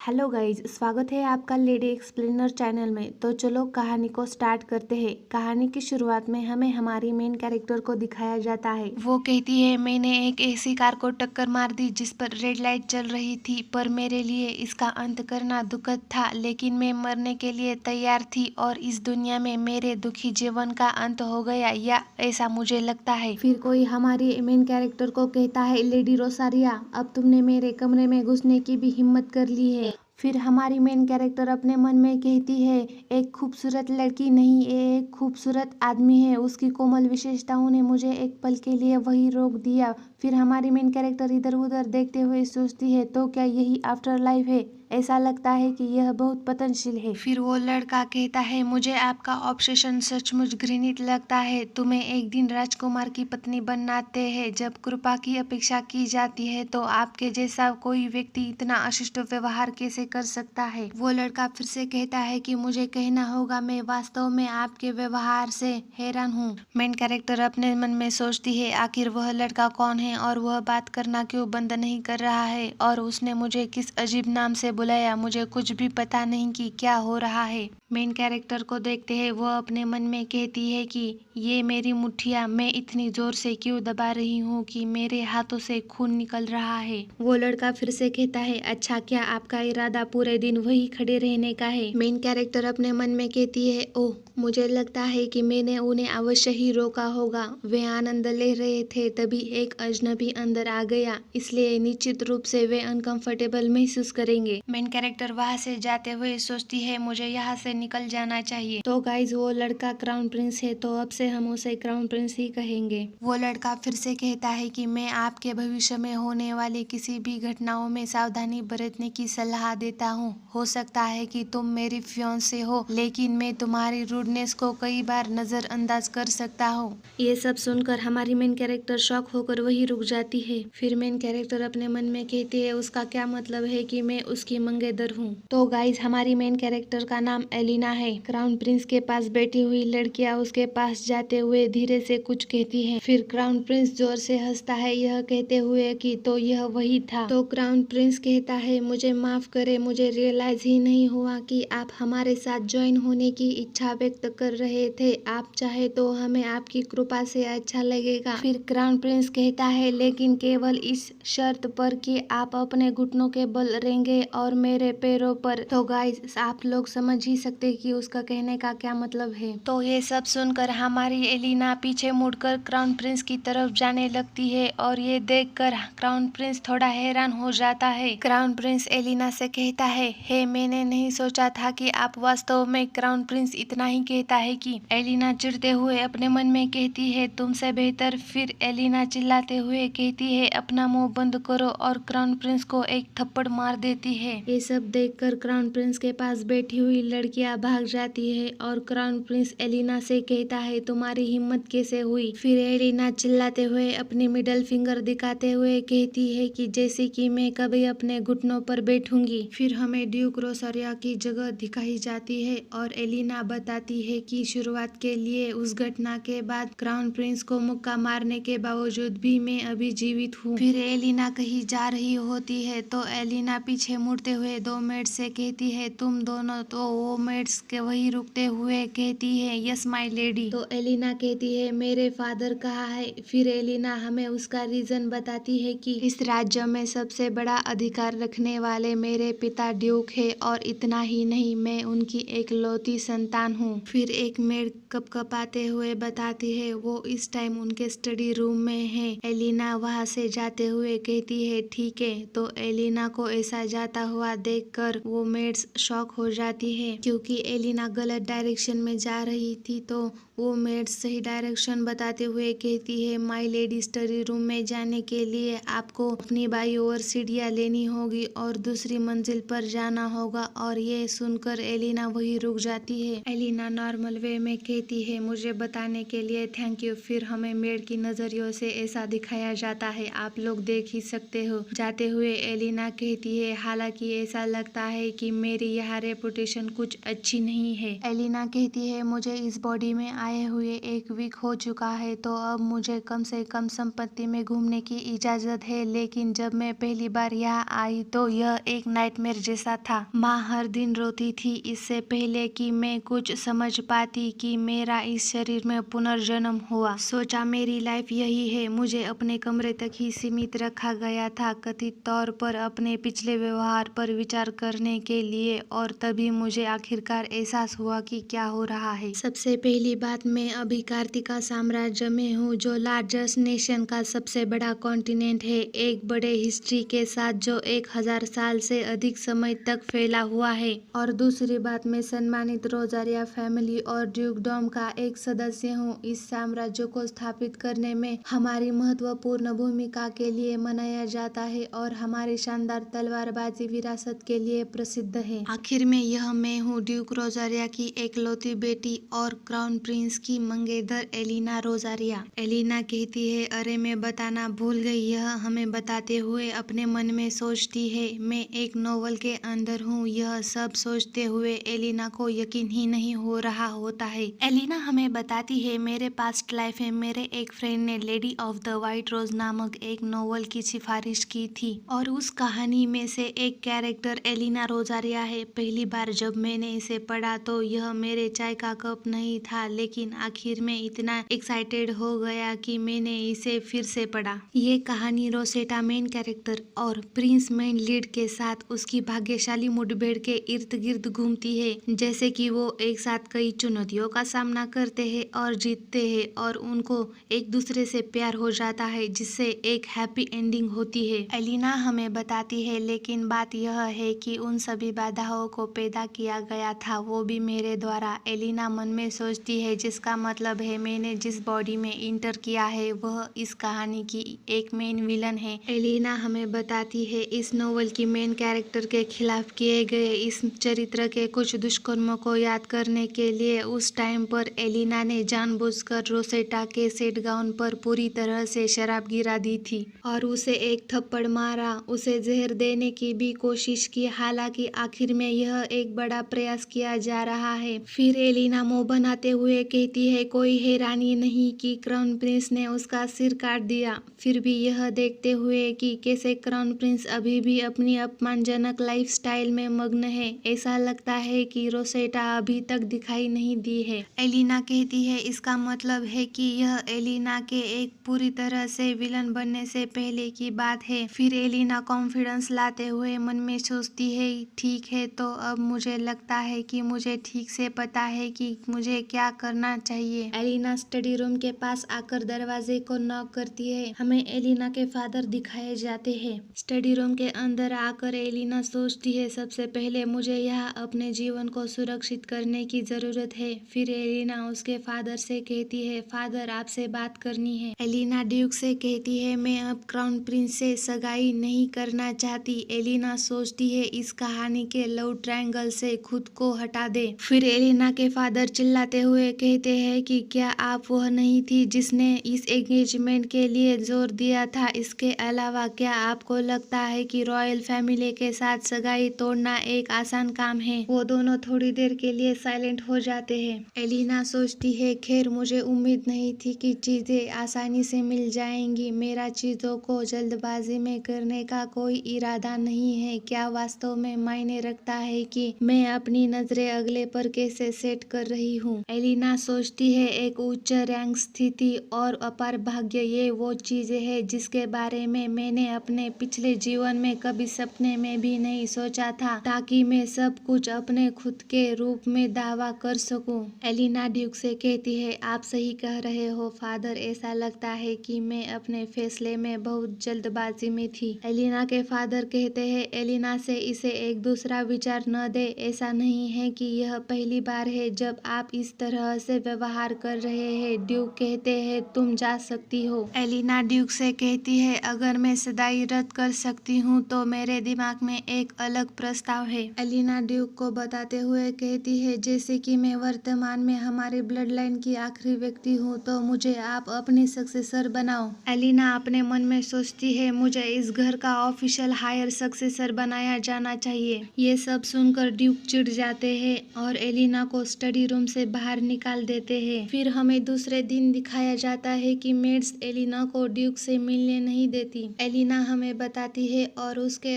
Hello guys, स्वागत है आपका लेडी एक्सप्लेनर चैनल में। तो चलो कहानी को स्टार्ट करते हैं। कहानी की शुरुआत में हमें हमारी मेन कैरेक्टर को दिखाया जाता है। वो कहती है, मैंने एक ऐसी कार को टक्कर मार दी जिस पर रेड लाइट चल रही थी, पर मेरे लिए इसका अंत करना दुखद था, लेकिन मैं मरने के लिए तैयार थी और इस दुनिया में मेरे दुखी जीवन का अंत हो गया, या ऐसा मुझे लगता है। फिर कोई हमारी मेन कैरेक्टर को कहता है, लेडी रोसारिया, अब तुमने मेरे कमरे में घुसने की भी हिम्मत कर ली है। फिर हमारी मेन कैरेक्टर अपने मन में कहती है, एक खूबसूरत लड़की नहीं, ये एक खूबसूरत आदमी है। उसकी कोमल विशेषताओं ने मुझे एक पल के लिए वही रोक दिया। फिर हमारी मेन कैरेक्टर इधर उधर देखते हुए सोचती है, तो क्या यही आफ्टर लाइफ है? ऐसा लगता है कि यह बहुत पतनशील है। फिर वो लड़का कहता है, मुझे आपका ऑब्सेशन सचमुच घृणित लगता है। तुम्हें एक दिन राजकुमार की पत्नी बनाते हैं। जब कृपा की अपेक्षा की जाती है तो आपके जैसा कोई व्यक्ति इतना अशिष्ट व्यवहार कैसे कर सकता है? वो लड़का फिर से कहता है कि मुझे कहना होगा, मैं वास्तव में आपके व्यवहार से हैरान हूँ। मेन कैरेक्टर अपने मन में सोचती है, आखिर वह लड़का कौन है और वह बात करना क्यों बंद नहीं कर रहा है, और उसने मुझे किस अजीब नाम से बुलाया। मुझे कुछ भी पता नहीं कि क्या हो रहा है। मेन कैरेक्टर को देखते हैं, वह अपने मन में कहती है कि ये मेरी मुठ्ठियां मैं इतनी जोर से क्यों दबा रही हूँ कि मेरे हाथों से खून निकल रहा है। वो लड़का फिर से कहता है, अच्छा, क्या आपका इरादा पूरे दिन वही खड़े रहने का है? मेन कैरेक्टर अपने मन में कहती है, ओह, मुझे लगता है कि मैंने उन्हें अवश्य ही रोका होगा। वे आनंद ले रहे थे, तभी एक अजनबी अंदर आ गया, इसलिए निश्चित रूप से वे अनकंफर्टेबल महसूस करेंगे। मेन कैरेक्टर वहां से जाते हुए सोचती है, मुझे यहाँ से निकल जाना चाहिए। तो गाइज, वो लड़का क्राउन प्रिंस है, तो अब से हम उसे क्राउन प्रिंस ही कहेंगे। वो लड़का फिर से कहता है कि मैं आपके भविष्य में होने वाली किसी भी घटनाओं में सावधानी बरतने की सलाह देता हूँ। हो सकता है कि तुम मेरी फियांसे हो, लेकिन मैं तुम्हारी रूडनेस को कई बार नजरअंदाज कर सकता हूँ। ये सब सुनकर हमारी मेन कैरेक्टर शॉक होकर वही रुक जाती है। फिर मेन कैरेक्टर अपने मन में कहती है, उसका क्या मतलब है कि मैं उसकी मंगेतर हूँ? तो गाइज, हमारी मेन कैरेक्टर का नाम एलिना है। क्राउन प्रिंस के पास बैठी हुई लड़कियां उसके पास जाते हुए धीरे से कुछ कहती हैं। फिर क्राउन प्रिंस जोर से हंसता है, यह कहते हुए कि तो यह वही था। तो क्राउन प्रिंस कहता है, मुझे माफ करे, मुझे रियलाइज ही नहीं हुआ कि आप हमारे साथ ज्वाइन होने की इच्छा व्यक्त कर रहे थे। आप चाहे तो हमें आपकी कृपा से अच्छा लगेगा। फिर क्राउन प्रिंस कहता है, लेकिन केवल इस शर्त पर कि आप अपने घुटनों के बल रहेंगे और मेरे पैरों पर। तो गाइस, आप लोग समझ ही सकते कि उसका कहने का क्या मतलब है। तो ये सब सुनकर हमारी एलिना पीछे मुड़कर क्राउन प्रिंस की तरफ जाने लगती है, और ये देखकर क्राउन प्रिंस थोड़ा हैरान हो जाता है। क्राउन प्रिंस एलिना से कहता है, हे, मैंने नहीं सोचा था कि आप वास्तव में। क्राउन प्रिंस इतना ही कहता है कि एलिना चिढ़ते हुए अपने मन में कहती है, तुमसे बेहतर। फिर एलिना चिल्लाते हुए कहती है, अपना मुंह बंद करो, और क्राउन प्रिंस को एक थप्पड़ मार देती है। ये सब देखकर क्राउन प्रिंस के पास बैठी हुई लड़कियां भाग जाती है, और क्राउन प्रिंस एलिना से कहता है, तुम्हारी हिम्मत कैसे हुई? फिर एलिना चिल्लाते हुए अपनी मिडल फिंगर दिखाते हुए कहती है कि जैसे कि मैं कभी अपने घुटनों पर बैठूंगी। फिर हमें ड्यूक रोसारिया की जगह दिखाई जाती है, और एलिना बताती है कि शुरुआत के लिए उस घटना के बाद क्राउन प्रिंस को मुक्का मारने के बावजूद भी मैं अभी जीवित हूँ। फिर एलिना कहीं जा रही होती है, तो एलिना पीछे मुड़ते हुए दो मेड्स से कहती है, तुम दोनों? तो वो मेड्स के वही रुकते हुए कहती है, यस माय लेडी। तो एलिना कहती है, मेरे फादर कहाँ है? फिर एलिना हमें उसका रीजन बताती है कि इस राज्य में सबसे बड़ा अधिकार रखने वाले मेरे पिता ड्यूक है, और इतना ही नहीं, मैं उनकी एकलौती संतान हूँ। फिर एक मेड कपकपाते हुए बताती है, वो इस टाइम उनके स्टडी रूम में है। एलिना वहां से जाते हुए कहती है, ठीक है। तो एलिना को ऐसा जाता हुआ देखकर वो मेड्स शॉक हो जाती है, क्योंकि एलिना गलत डायरेक्शन में जा रही थी। तो वो मेड्स सही डायरेक्शन बताते हुए कहती है, माय लेडी, स्टडी रूम में जाने के लिए आपको अपनी बाई ओर सीढ़ियां लेनी होगी और दूसरी मंजिल पर जाना होगा। और ये सुनकर एलिना वही रुक जाती है। एलिना नॉर्मल वे में कहती है, मुझे बताने के लिए थैंक यू। फिर हमें मेड की नजरियों से ऐसा दिखाया जाता है, आप लोग देख ही सकते हो। जाते हुए एलिना कहती है, हालांकि ऐसा लगता है कि मेरी यहाँ रेपुटेशन कुछ अच्छी नहीं है। एलिना कहती है, मुझे इस बॉडी में आए हुए 1 वीक हो चुका है, तो अब मुझे कम से कम संपत्ति में घूमने की इजाजत है। लेकिन जब मैं पहली बार यहाँ आई तो यह एक नाइटमेयर जैसा था। माँ हर दिन रोती थी इससे पहले कि मैं कुछ समझ पाती कि मेरा इस शरीर में पुनर्जन्म हुआ। सोचा मेरी लाइफ यही है। मुझे अपने कमरे तक ही सीमित रखा गया था, कथित तौर पर अपने पिछले व्यवहार पर विचार करने के लिए। और तभी मुझे आखिरकार एहसास हुआ कि क्या हो रहा है। सबसे पहली बात, मैं अभी कार्तिका साम्राज्य में हूँ, जो लार्जेस्ट नेशन का सबसे बड़ा कॉन्टिनेंट है, एक बड़े हिस्ट्री के साथ जो 1000 साल से अधिक समय तक फैला हुआ है। और दूसरी बात, मैं सम्मानित रोजारिया फैमिली और ड्यूकडॉम का एक सदस्य हूँ। इस साम्राज्य को स्थापित करने में हमारी महत्वपूर्ण भूमिका के लिए मनाया जाता है और हमारी शानदार तलवारबाजी विरासत के लिए प्रसिद्ध है। आखिर में यह मैं हूँ, ड्यूक रोजारिया की एकलौती बेटी और क्राउन प्रिंस की मंगेतर एलिना रोजारिया। एलिना कहती है, अरे मैं बताना भूल गई। यह हमें बताते हुए अपने मन में सोचती है, मैं एक नोवेल के अंदर हूँ। यह सब सोचते हुए एलिना को यकीन ही नहीं हो रहा होता है। एलिना हमें बताती है, मेरे पास्ट लाइफ में मेरे एक फ्रेंड ने लेडी ऑफ द व्हाइट रोज नामक एक नोवेल की सिफारिश की थी और उस कहानी में से एक कैरेक्टर एलिना रोजारिया है। पहली बार जब मैंने इसे पढ़ा तो यह मेरे चाय का कप नहीं था, लेकिन आखिर में इतना एक्साइटेड हो गया कि मैंने इसे फिर से पढ़ा। ये कहानी रोसेटा मेन कैरेक्टर और प्रिंस मेन लीड के साथ उसकी भाग्यशाली मुठभेड़ के इर्द गिर्द घूमती है, जैसे कि वो एक साथ कई चुनौतियों का सामना करते हैं और जीतते हैं और उनको एक दूसरे से प्यार हो जाता है, जिससे एक हैप्पी एंडिंग होती है। एलिना हमें बताती है, लेकिन बात यह है कि उन सभी बाधाओं को पैदा किया गया था, वो भी मेरे द्वारा। एलिना मन में सोचती है, जिसका मतलब है मैंने जिस बॉडी में इंटर किया है वह इस कहानी की एक मेन विलन है। एलिना हमें बताती है, इस नोवेल की मेन कैरेक्टर के खिलाफ किए गए इस चरित्र के कुछ दुष्कर्मों को याद करने के लिए उस टाइम पर एलिना ने जानबूझकर रोसेटा के सेट गाउन पर पूरी तरह से शराब गिरा दी थी और उसे एक थप्पड़ मारा। उसे जहर देने की भी कोशिश की, हालांकि आखिर में यह एक बड़ा प्रयास किया जा रहा है। फिर एलिना मुंह बनाते हुए कहती है, कोई हैरानी नहीं कि क्राउन प्रिंस ने उसका सिर काट दिया। फिर भी यह देखते हुए कि कैसे क्राउन प्रिंस अभी भी अपनी अपमानजनक लाइफस्टाइल में मग्न है, ऐसा लगता है कि रोसेटा अभी तक दिखाई नहीं दी है। एलिना कहती है, इसका मतलब है कि यह एलिना के एक पूरी तरह से विलन बनने से पहले की बात है। फिर एलिना कॉन्फिडेंस लाते हुए मन में सोचती है, ठीक है, तो अब मुझे लगता है कि मुझे ठीक से पता है कि मुझे क्या करना चाहिए। एलिना स्टडी रूम के पास आकर दरवाजे को नॉक करती है। हमें एलिना के फादर दिखाए जाते हैं। स्टडी रूम के अंदर आकर एलिना सोचती है, सबसे पहले मुझे यहाँ अपने जीवन को सुरक्षित करने की जरूरत है। फिर एलिना उसके फादर से कहती है, फादर आपसे बात करनी है। एलिना ड्यूक से कहती है, मैं अब क्राउन प्रिंस से सगाई नहीं करना चाहती। एलिना सोचती है, इस कहानी के लव ट्रायंगल से खुद को हटा दे। फिर एलिना के फादर चिल्लाते हुए कहते हैं कि क्या आप वह नहीं थी जिसने इस एंगेजमेंट के लिए जोर दिया था? इसके अलावा क्या आपको लगता है कि रॉयल फैमिली के साथ सगाई तोड़ना एक आसान काम है? वो दोनों थोड़ी देर के लिए साइलेंट हो जाते हैं। एलिना सोचती है, खैर मुझे उम्मीद नहीं थी कि चीजें आसानी से मिल जाएंगी। मेरा चीजों को जल्दबाजी में करने का कोई इरादा नहीं है। क्या वास्तव में मायने रखता है कि मैं अपनी नजरें अगले पर कैसे सेट कर रही हूँ? एलिना सोचती है, एक उच्च रैंक, स्थिति और अपार भाग्य, ये वो चीजें हैं जिसके बारे में मैंने अपने पिछले जीवन में कभी सपने में भी नहीं सोचा था, ताकि मैं सब कुछ अपने खुद के रूप में दावा कर सकूं। एलिना ड्यूक से कहती है, आप सही कह रहे हो फादर, ऐसा लगता है कि मैं अपने फैसले में बहुत जल्दबाजी में थी। एलिना के फादर कहते हैं, एलिना से इसे एक दूसरा विचार न दे। ऐसा नहीं है कि यह पहली बार है जब आप इस तरह से व्यवहार कर रहे हैं। ड्यूक कहते हैं, तुम जा सकती हो। एलिना ड्यूक से कहती है, अगर मैं सदाई रद्द कर सकती हूँ तो मेरे दिमाग में एक अलग प्रस्ताव है। एलिना ड्यूक को बताते हुए कहती है, जैसे कि मैं वर्तमान में हमारी ब्लड लाइन की आखिरी व्यक्ति हूँ, तो मुझे आप अपनी सक्सेसर बनाओ। एलिना अपने मन में सोचती है, मुझे इस घर का ऑफिशियल हायर सक्सेसर बनाया जाना चाहिए। ये सब सुनकर ड्यूक चिढ़ जाते हैं और एलिना को स्टडी रूम से बाहर निकाल डाल देते हैं। फिर हमें दूसरे दिन दिखाया जाता है कि मेड्स एलिना को ड्यूक से मिलने नहीं देती। एलिना हमें बताती है और उसके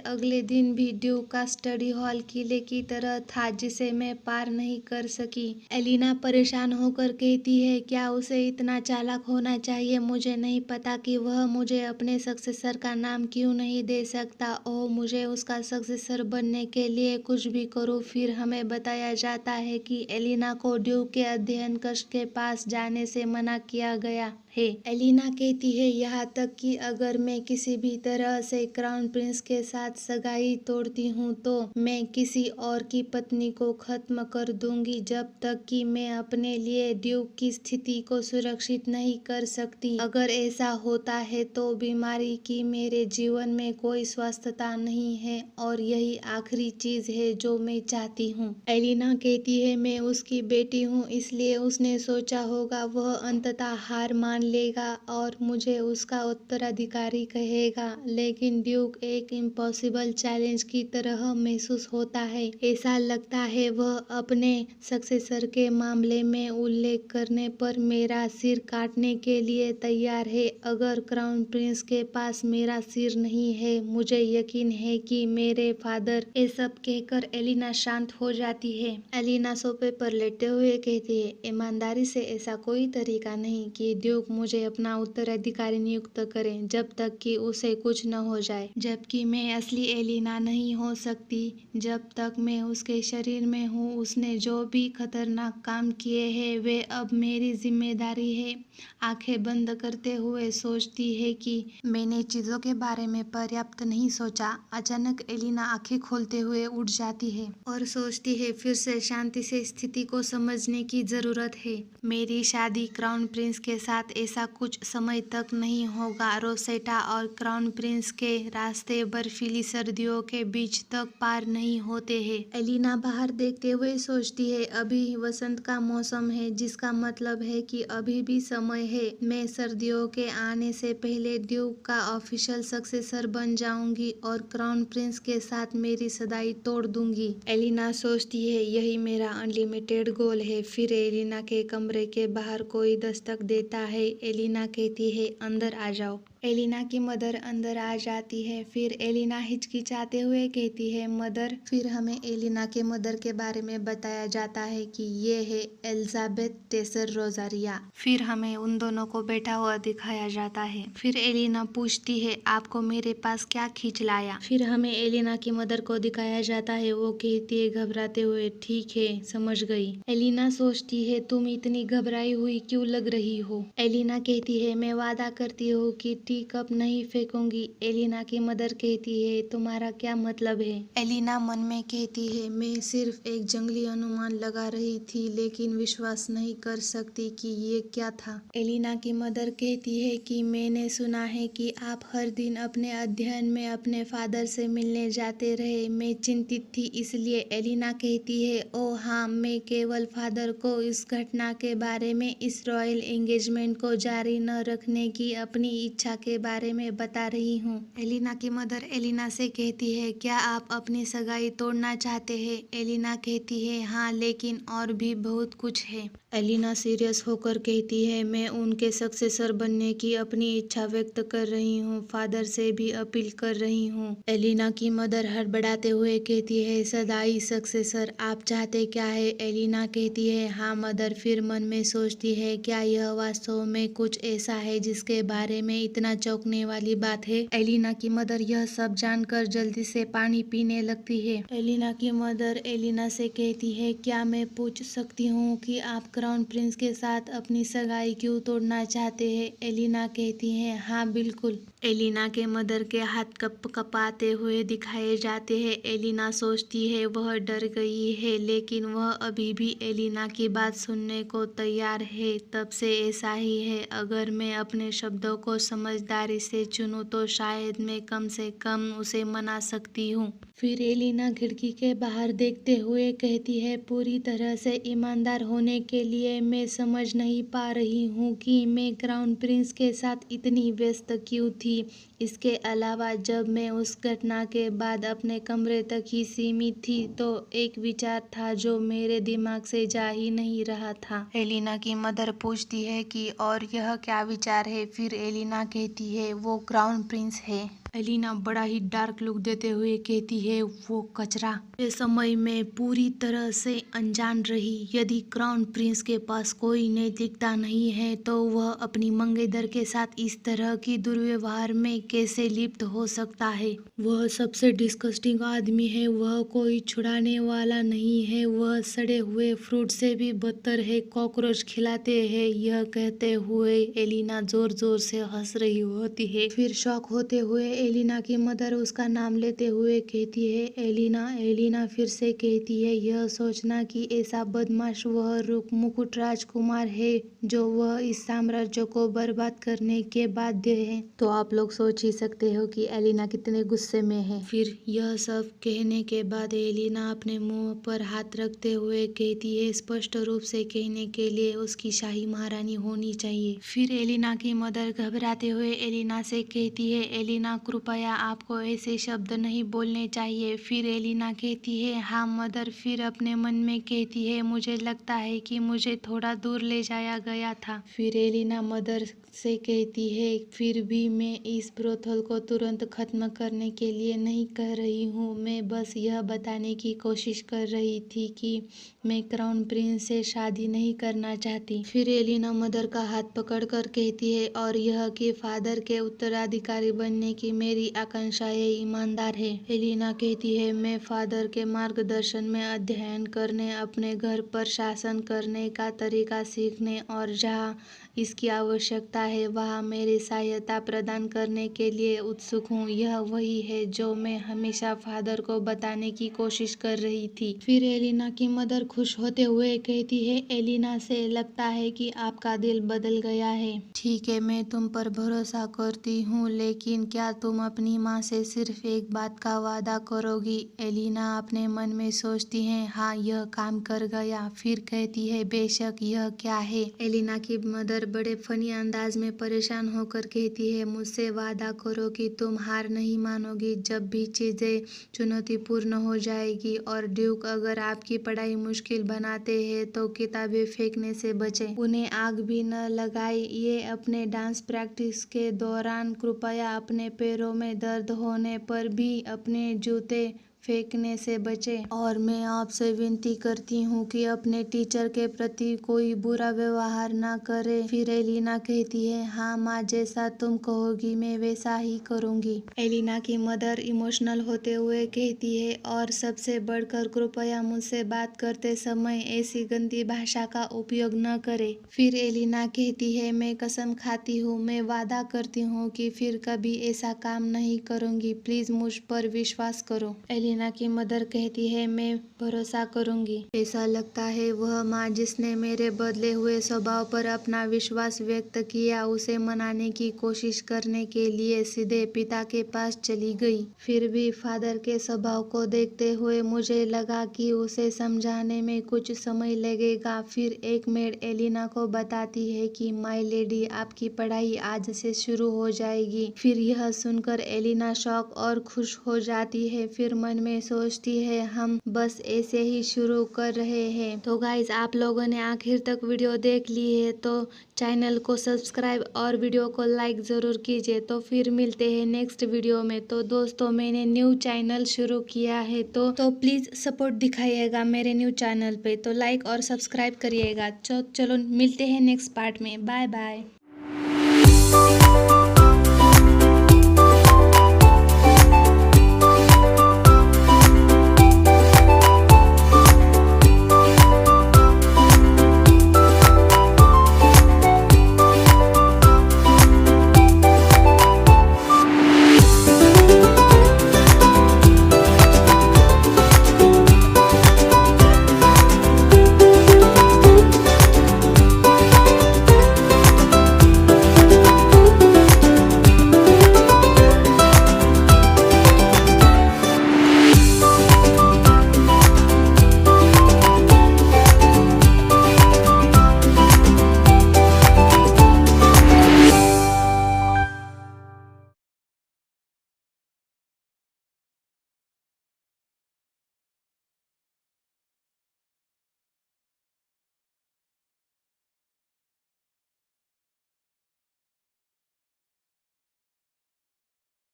अगले दिन भी ड्यूक का स्टडी हॉल किले की तरह था जिसे मैं पार नहीं कर सकी। एलिना परेशान होकर कहती है क्या उसे इतना चालाक होना चाहिए। मुझे नहीं पता कि वह मुझे अपने सक्सेसर का नाम क्यों नहीं दे सकता। ओह, मुझे उसका सक्सेसर बनने के लिए कुछ भी करूं। फिर हमें बताया जाता है कि एलिना को ड्यूक के अध्ययन कक्ष के पास जाने से मना किया गया है। एलिना कहती है यहाँ तक कि अगर मैं किसी भी तरह से क्राउन प्रिंस के साथ सगाई तोड़ती हूँ तो मैं किसी और की पत्नी को खत्म कर दूंगी जब तक कि मैं अपने लिए ड्यूक की स्थिति को सुरक्षित नहीं कर सकती। अगर ऐसा होता है तो बीमारी की मेरे जीवन में कोई स्वस्थता नहीं है और यही आखिरी चीज है जो मैं चाहती हूँ। एलिना कहती है मैं उसकी बेटी हूँ इसलिए उसने सोचा होगा वह अंततः हार मान लेगा और मुझे उसका उत्तराधिकारी कहेगा, लेकिन ड्यूक एक इम्पॉसिबल चैलेंज की तरह महसूस होता है। ऐसा लगता है वह अपने सक्सेसर के मामले में उल्लेख करने पर मेरा सिर काटने के लिए तैयार है। अगर क्राउन प्रिंस के पास मेरा सिर नहीं है मुझे यकीन है कि मेरे फादर। ये सब कहकर एलिना शांत हो जाती है। एलिना सोफे पर लेटे हुए कहती है ईमानदारी से ऐसा कोई तरीका नहीं कि ड्यूक मुझे अपना उत्तराधिकारी नियुक्त करें जब तक कि उसे कुछ न हो जाए। जबकि मैं असली एलिना नहीं हो सकती जब तक मैं उसके शरीर में हूँ। उसने जो भी खतरनाक काम किए हैं वे अब मेरी जिम्मेदारी है। आंखें बंद करते हुए सोचती है कि मैंने चीजों के बारे में पर्याप्त नहीं सोचा। अचानक एलिना आंखें खोलते हुए उठ जाती है और सोचती है फिर से शांति से स्थिति को समझने की जरूरत है। मेरी शादी क्राउन प्रिंस के साथ ऐसा कुछ समय तक नहीं होगा। रोसेटा और क्राउन प्रिंस के रास्ते बर्फीली सर्दियों के बीच तक पार नहीं होते हैं। एलिना बाहर देखते हुए सोचती है अभी वसंत का मौसम है जिसका मतलब है कि अभी भी समय है। मैं सर्दियों के आने से पहले ड्यूक का ऑफिशियल सक्सेसर बन जाऊंगी और क्राउन प्रिंस के साथ मेरी सगाई तोड़ दूंगी। एलिना सोचती है यही मेरा अनलिमिटेड गोल है। फिर एलिना के कमरे के बाहर कोई दस्तक देता है। एलिना कहती है अंदर आ जाओ। एलिना की मदर अंदर आ जाती है। फिर एलिना हिचकिचाते हुए कहती है मदर। फिर हमें एलिना के मदर के बारे में बताया जाता है कि ये है एलिजाबेथ टेसर रोजारिया। फिर हमें उन दोनों को बैठा हुआ दिखाया जाता है। फिर एलिना पूछती है आपको मेरे पास क्या खींच लाया। फिर हमें एलिना की मदर को दिखाया जाता है। वो कहती है घबराते हुए ठीक है समझ गई। एलिना सोचती है तुम इतनी घबराई हुई क्यों लग रही हो। एलिना कहती है मैं वादा करती हूँ कि टी कप नहीं फेंकूंगी। एलिना की मदर कहती है तुम्हारा क्या मतलब है। एलिना मन में कहती है मैं सिर्फ एक जंगली अनुमान लगा रही थी लेकिन विश्वास नहीं कर सकती कि ये क्या था। एलिना की मदर कहती है कि मैंने सुना है कि आप हर दिन अपने अध्ययन में अपने फादर से मिलने जाते रहे। मैं चिंतित थी इसलिए। एलिना कहती है ओह हाँ, मैं केवल फादर को इस घटना के बारे में, इस रॉयल एंगेजमेंट को जारी न रखने की अपनी इच्छा के बारे में बता रही हूँ। एलिना की मदर एलिना से कहती है क्या आप अपनी सगाई तोड़ना चाहते हैं। एलिना कहती है हाँ, लेकिन और भी बहुत कुछ है। एलिना सीरियस होकर कहती है मैं उनके सक्सेसर बनने की अपनी इच्छा व्यक्त कर रही हूँ। फादर से भी अपील कर रही हूँ। एलिना की मदर हड़बड़ाते हुए कहती है सदाई सक्सेसर आप चाहते क्या है। एलिना कहती है हाँ मदर। फिर मन में सोचती है क्या यह वास्तव में कुछ ऐसा है जिसके बारे में इतना चौंकने वाली बात है। एलिना की मदर यह सब जानकर जल्दी से पानी पीने लगती है। एलिना की मदर एलिना से कहती है क्या मैं पूछ सकती हूँ कि आप क्राउन प्रिंस के साथ अपनी सगाई क्यों तोड़ना चाहते हैं। एलिना कहती है हाँ बिल्कुल। एलिना के मदर के हाथ कपाते हुए दिखाए जाते हैं। एलिना सोचती है वह डर गई है लेकिन वह अभी भी एलिना की बात सुनने को तैयार है। तब से ऐसा ही है। अगर मैं अपने शब्दों को समझदारी से चुनूं तो शायद मैं कम से कम उसे मना सकती हूँ। फिर एलिना खिड़की के बाहर देखते हुए कहती है पूरी तरह से ईमानदार होने के लिए मैं समझ नहीं पा रही हूँ कि मैं क्राउन प्रिंस के साथ इतनी व्यस्त क्यों थी। इसके अलावा जब मैं उस घटना के बाद अपने कमरे तक ही सीमित थी तो एक विचार था जो मेरे दिमाग से जा ही नहीं रहा था। एलिना की मदर पूछती है कि और यह क्या विचार है। फिर एलिना कहती है वो क्राउन प्रिंस है। एलिना बड़ा ही डार्क लुक देते हुए कहती है वो कचरा। इस समय मैं पूरी तरह से अनजान रही। यदि क्राउन प्रिंस के पास कोई नैतिकता नहीं है तो वह अपनी मंगेतर के साथ इस तरह की दुर्व्यवहार में कैसे लिप्त हो सकता है। वह सबसे डिस्गस्टिंग आदमी है। वह कोई छुड़ाने वाला नहीं है। वह सड़े हुए फ्रूट से भी बदतर है। कॉकरोच खिलाते हैं। यह कहते हुए एलिना जोर जोर से हंस रही होती है। फिर शॉक होते हुए एलिना की मदर उसका नाम लेते हुए कहती है एलिना। एलिना फिर से कहती है यह सोचना कि ऐसा बदमाश वह मुकुट राजकुमार है जो वह इस साम्राज्य को बर्बाद करने के बाध्य है। तो आप लोग सोच ही सकते हो कि एलिना कितने गुस्से में है। फिर यह सब कहने के बाद एलिना अपने मुंह पर हाथ रखते हुए कहती है स्पष्ट रूप से कहने के लिए उसकी शाही महारानी होनी चाहिए। फिर एलिना की मदर घबराते हुए एलिना से कहती है एलिना कृपया आपको ऐसे शब्द नहीं बोलने चाहिए। फिर एलिना कहती है हाँ मदर। फिर अपने मन में कहती है मुझे लगता है कि मुझे थोड़ा दूर ले जाया गया था। फिर एलिना मदर से कहती है फिर भी मैं इस ब्रोथल को तुरंत खत्म करने के लिए नहीं कह रही हूँ। मैं बस यह बताने की कोशिश कर रही थी कि मैं क्राउन प्रिंस से शादी नहीं करना चाहती। फिर एलिना मदर का हाथ पकड़कर कहती है और यह कि फादर के उत्तराधिकारी बनने की मेरी आकांक्षाएं ईमानदार है। एलिना कहती है मैं फादर के मार्गदर्शन में अध्ययन करने, अपने घर पर शासन करने का तरीका सीखने और जहाँ इसकी आवश्यकता है वहाँ मेरी सहायता प्रदान करने के लिए उत्सुक हूँ। यह वही है जो मैं हमेशा फादर को बताने की कोशिश कर रही थी। फिर एलिना की मदर खुश होते हुए कहती है एलिना से लगता है कि आपका दिल बदल गया है। ठीक है मैं तुम पर भरोसा करती हूँ लेकिन क्या तुम अपनी माँ से सिर्फ एक बात का वादा करोगी। एलिना अपने मन में सोचती है हाँ यह काम कर गया। फिर कहती है बेशक। यह क्या है। एलिना की मदर बड़े फनी अंदाज में परेशान होकर कहती है मुझसे वादा करो कि तुम हार नहीं मानोगी जब भी चीजें चुनौतीपूर्ण हो जाएगी। और ड्यूक अगर आपकी पढ़ाई मुश्किल बनाते हैं तो किताबें फेंकने से बचें। उन्हें आग भी न लगाइए। अपने डांस प्रैक्टिस के दौरान कृपया अपने पैरों में दर्द होने पर भी अपने जूते फेंकने से बचें। और मैं आपसे विनती करती हूँ कि अपने टीचर के प्रति कोई बुरा व्यवहार ना करे। फिर एलिना कहती है हाँ माँ जैसा तुम कहोगी मैं वैसा ही करूँगी। एलिना की मदर इमोशनल होते हुए कहती है और सबसे बढ़कर कृपया मुझसे बात करते समय ऐसी गंदी भाषा का उपयोग न करे। फिर एलिना कहती है मैं कसम खाती हूँ, मैं वादा करती हूँ कि फिर कभी ऐसा काम नहीं करूँगी। प्लीज मुझ पर विश्वास करो। एलिना की मदर कहती है मैं भरोसा करूंगी। ऐसा लगता है वह माँ जिसने मेरे बदले हुए स्वभाव पर अपना विश्वास व्यक्त किया उसे मनाने की कोशिश करने के लिए सीधे पिता के पास चली गई। फिर भी फादर के स्वभाव को देखते हुए मुझे लगा कि उसे समझाने में कुछ समय लगेगा। फिर एक मेड एलिना को बताती है कि माय लेडी आपकी पढ़ाई आज से शुरू हो जाएगी। फिर यह सुनकर एलिना शॉक और खुश हो जाती है। फिर मन में सोचती है हम बस ऐसे ही शुरू कर रहे हैं। तो गाइज आप लोगों ने आखिर तक वीडियो देख ली है तो चैनल को सब्सक्राइब और वीडियो को लाइक जरूर कीजिए। तो फिर मिलते हैं नेक्स्ट वीडियो में। तो दोस्तों मैंने न्यू चैनल शुरू किया है तो प्लीज सपोर्ट दिखाइएगा मेरे न्यू चैनल पे। तो लाइक और सब्सक्राइब करिएगा। चलो मिलते हैं नेक्स्ट पार्ट में। Bye bye.